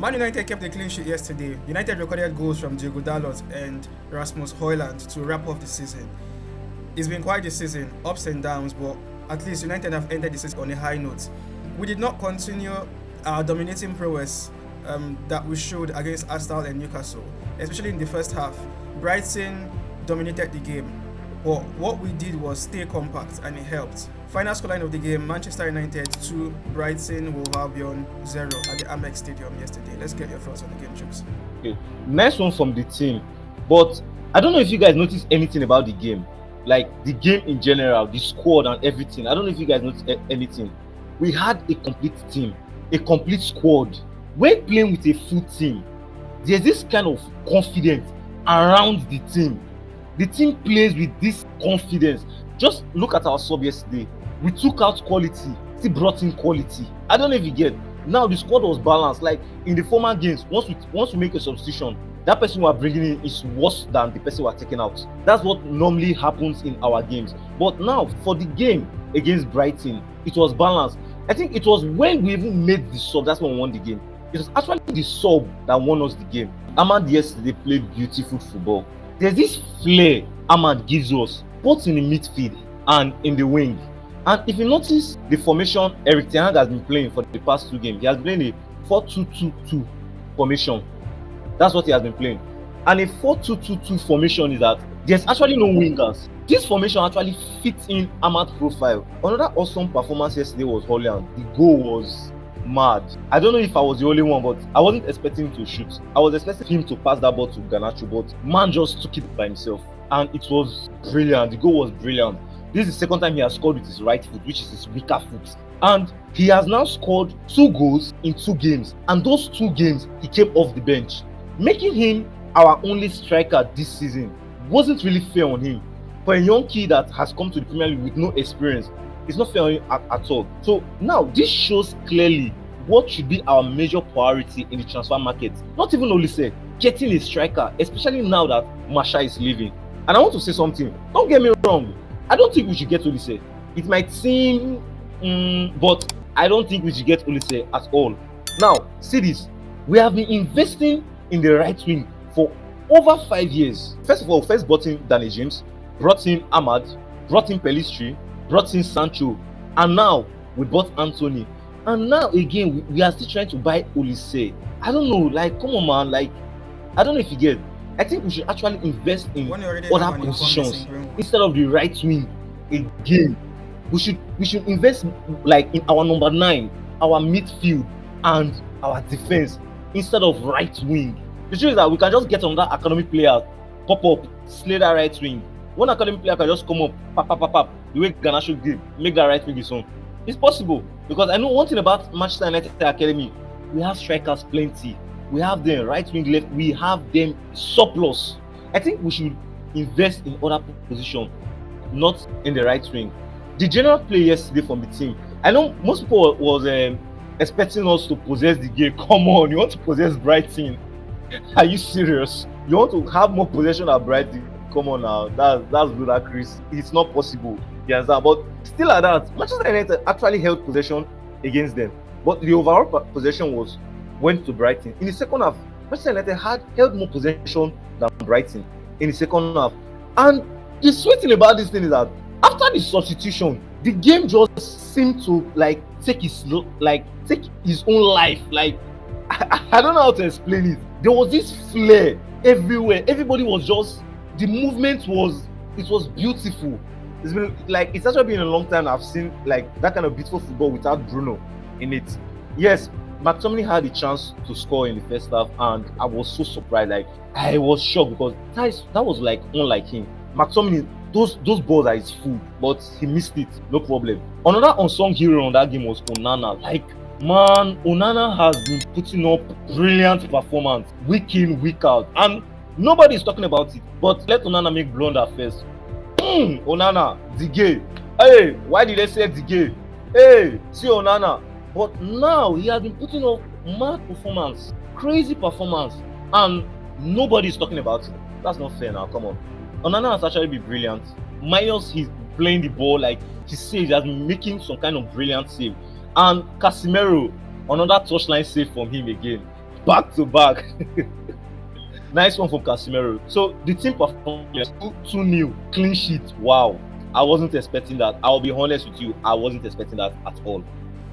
Man United kept a clean sheet yesterday. United recorded goals from Dalot and Rasmus Hojlund to wrap up the season. It's been quite a season, ups and downs, but at least United have ended the season on a high note. We did not continue our dominating prowess that we showed against Arsenal and Newcastle, especially in the first half. Brighton dominated the game, but what we did was stay compact and it helped. Final scoreline of the game, Manchester United 2, Brighton Hove Albion 0 at the Amex Stadium yesterday. Let's get your thoughts on the game, Chuks. Okay, nice one from the team, but I don't know if you guys noticed anything about the game. Like the game in general, the squad and everything. I don't know if you guys noticed anything. We had a complete team, a complete squad. When playing with a full team, there's this kind of confidence around the team. The team plays with this confidence. Just look at our sub yesterday. We took out quality, still brought in quality. I don't know if you get. Now the squad was balanced. Like in the former games, once we make a substitution, that person we are bringing in is worse than the person we are taking out. That's what normally happens in our games. But now for the game against Brighton, it was balanced. I think it was when we even made the sub, that's when we won the game. It was actually the sub that won us the game. Ahmad yesterday played beautiful football. There's this flair Ahmad gives us, both in the midfield and in the wing. And if you notice the formation Erik ten Hag has been playing for the past 2 games, he has been a 4-2-2-2 formation. That's what he has been playing. And a 4-2-2-2 formation is that there's actually no wingers. This formation actually fits in Ahmad's profile. Another awesome performance yesterday was Hojlund. The goal was mad. I don't know if I was the only one, but I wasn't expecting him to shoot. I was expecting him to pass that ball to Garnacho, but man just took it by himself. And it was brilliant. The goal was brilliant. This is the second time he has scored with his right foot, which is his weaker foot. And he has now scored 2 goals in 2 games. And those 2 games, he came off the bench, making him our only striker this season. Wasn't really fair on him. For a young kid that has come to the Premier League with no experience, it's not fair on him at all. So now this shows clearly what should be our major priority in the transfer market. Not even only say getting a striker, especially now that Masha is leaving. And I want to say something. Don't get me wrong. I don't think we should get Olise. It might seem, but I don't think we should get Olise at all. Now, see this. We have been investing in the right wing for over 5 years. First of all, brought in Danny James, brought in Ahmad, brought in Pelistri, brought in Sancho, and now we bought Anthony. And now again, we are still trying to buy Olise. I don't know, like, come on, man. Like, I don't know if you get. I think we should actually invest in other positions instead of the right wing again. We should invest like in our number 9, our midfield, and our defense instead of right wing. The truth is that we can just get another academic player, pop up, slay that right wing. One academic player can just come up, pap, the way Garnacho did, make that right wing his own. It's possible, because I know one thing about Manchester United Academy. We have strikers plenty. We have them right wing, left. We have them surplus. I think we should invest in other positions, not in the right wing. The general play yesterday from the team. I know most people was expecting us to possess the game. Come on, you want to possess Brighton? Are you serious? You want to have more possession at Brighton? Come on now, that's ludicrous. It's not possible. You understand? But still at that, Manchester United actually held possession against them. But the overall possession went to Brighton. In the second half, Manchester United held more possession than Brighton in the second half. And the sweet thing about this thing is that after the substitution, the game just seemed to like take his own life. Like I don't know how to explain it. There was this flair everywhere. Everybody was just, the movement was beautiful. It's actually been a long time I've seen like that kind of beautiful football without Bruno in it. Yes, McTominay had a chance to score in the first half, and I was so surprised. Like I was shocked because that was like unlike him. McTominay, those balls are his food, but he missed it. No problem. Another unsung hero on that game was Onana. Like, man, Onana has been putting up brilliant performance week in, week out, and nobody is talking about it. But let Onana make blunder first. Onana, Dige. Hey, why did they say Dige? Hey, see Onana. But now he has been putting up mad performance, crazy performance, and nobody is talking about it. That's not fair now. Come on. Onana has actually been brilliant. Minus he's playing the ball, like he says, he has been making some kind of brilliant save. And Casemiro, another touchline save from him again. back to back. Nice one from Casemiro. So the team performed 2-0, clean sheet. Wow. I wasn't expecting that. I'll be honest with you. I wasn't expecting that at all.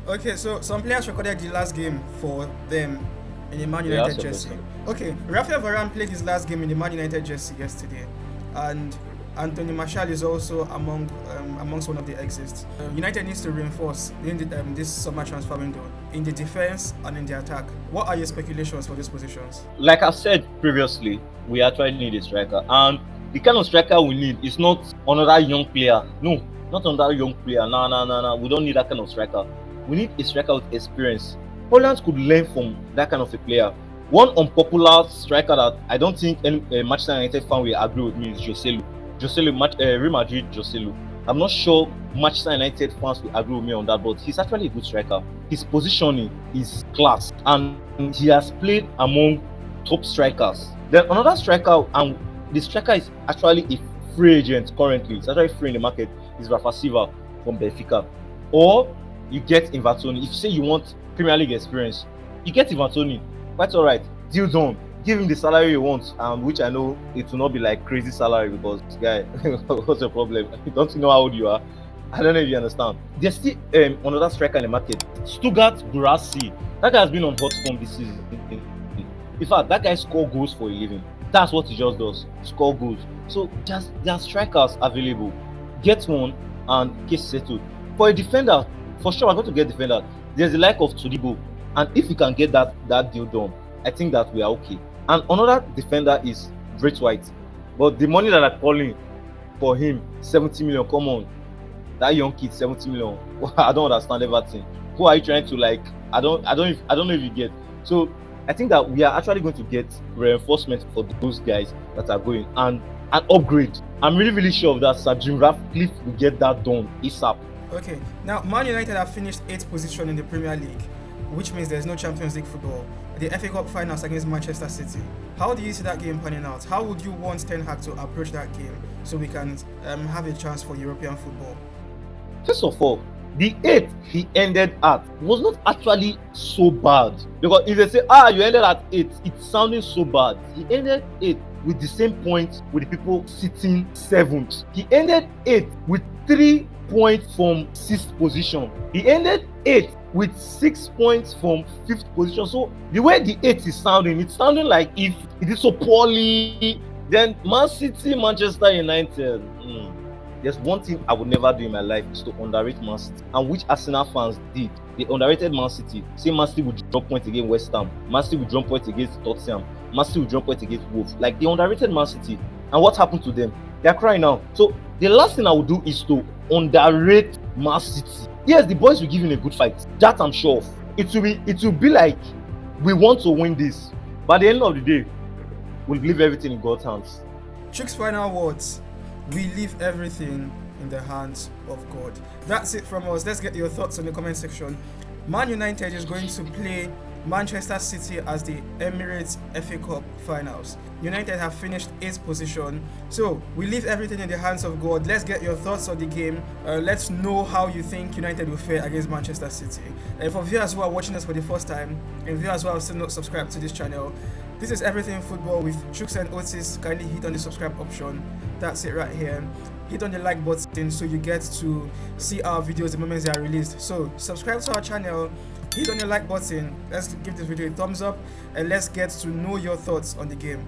Okay, so some players recorded the last game for them in the Man United jersey. Okay, Rafael Varane played his last game in the Man United jersey yesterday, and Anthony Martial is also amongst one of the exits. United needs to reinforce in this summer transfer window in the defense and in the attack. What are your speculations for these positions? Like I said previously, we actually need a striker, and the kind of striker we need is not another young player. No, not another young player. No. We don't need that kind of striker. We need a striker with experience. Hojlund could learn from that kind of a player. One unpopular striker that I don't think any Manchester United fan will agree with me is Joselu. Real Madrid Joselu. I'm not sure Manchester United fans will agree with me on that, but he's actually a good striker. His positioning is class, and he has played among top strikers. Then another striker, and the striker is actually a free agent currently. It's actually free in the market. Is Rafa Silva from Benfica, or you get Ivan Toney. If you say you want Premier League experience, you get Ivan Toney. Quite alright. Deal done. Give him the salary you want, which I know it will not be like crazy salary because, guy, what's the problem? Don't you know how old you are? I don't know if you understand. There's still another striker in the market, Stuttgart Guirassy. That guy has been on hot form this season. In fact, that guy scores goals for a living. That's what he just does. Score goals. So there are strikers available. Get one and case settled. For a defender, for sure, I'm going to get defender. There's the like of Todibo, and if we can get that deal done, I think that we are okay. And another defender is Great White, but the money that I'm calling for him, 70 million. Come on, that young kid, 70 million. I don't understand everything. Who are you trying to like? I don't know if you get. So I think that we are actually going to get reinforcement for those guys that are going and an upgrade. I'm really sure of that. Sir Jim Ratcliffe will get that done ASAP. Okay, now Man United have finished 8th position in the Premier League, which means there's no Champions League football. The FA Cup finals against Manchester City. How do you see that game panning out? How would you want Ten Hag to approach that game so we can have a chance for European football? First of all, the 8th he ended at was not actually so bad. Because if they say, you ended at 8th, it's sounding so bad. He ended 8th with the same points with the people sitting 7th. He ended 8th with 3 points from 6th position. He ended 8th with 6 points from 5th position. So the way the 8th is sounding, it's sounding like if it is so poorly, then Man City, Manchester United. There's one thing I would never do in my life is to underrate Man City, and which Arsenal fans did. They underrated Man City. Say Man City would drop points against West Ham, Man City would drop points against Tottenham, Man City would drop points against Wolves. Like, they underrated Man City, and what happened to them? They're crying now. So the last thing I would do is to underrate Man City. Yes, the boys will give him a good fight. That I'm sure of. It will be like we want to win this, but at the end of the day, we'll leave everything in God's hands. Chuks' final words: we leave everything in the hands of God. That's it from us. Let's get your thoughts in the comment section. Man United is going to play Manchester City as the Emirates FA Cup finals. United have finished 8th position. So we leave everything in the hands of God. Let's get your thoughts on the game. Let's know how you think United will fare against Manchester City. For viewers who are watching us for the first time, and viewers who have still not subscribed to this channel, this is Everything Football with Chuks and Otis. Kindly hit on the subscribe option. That's it right here. Hit on the like button so you get to see our videos the moment they are released. So subscribe to our channel, hit on the like button, let's give this video a thumbs up, and let's get to know your thoughts on the game.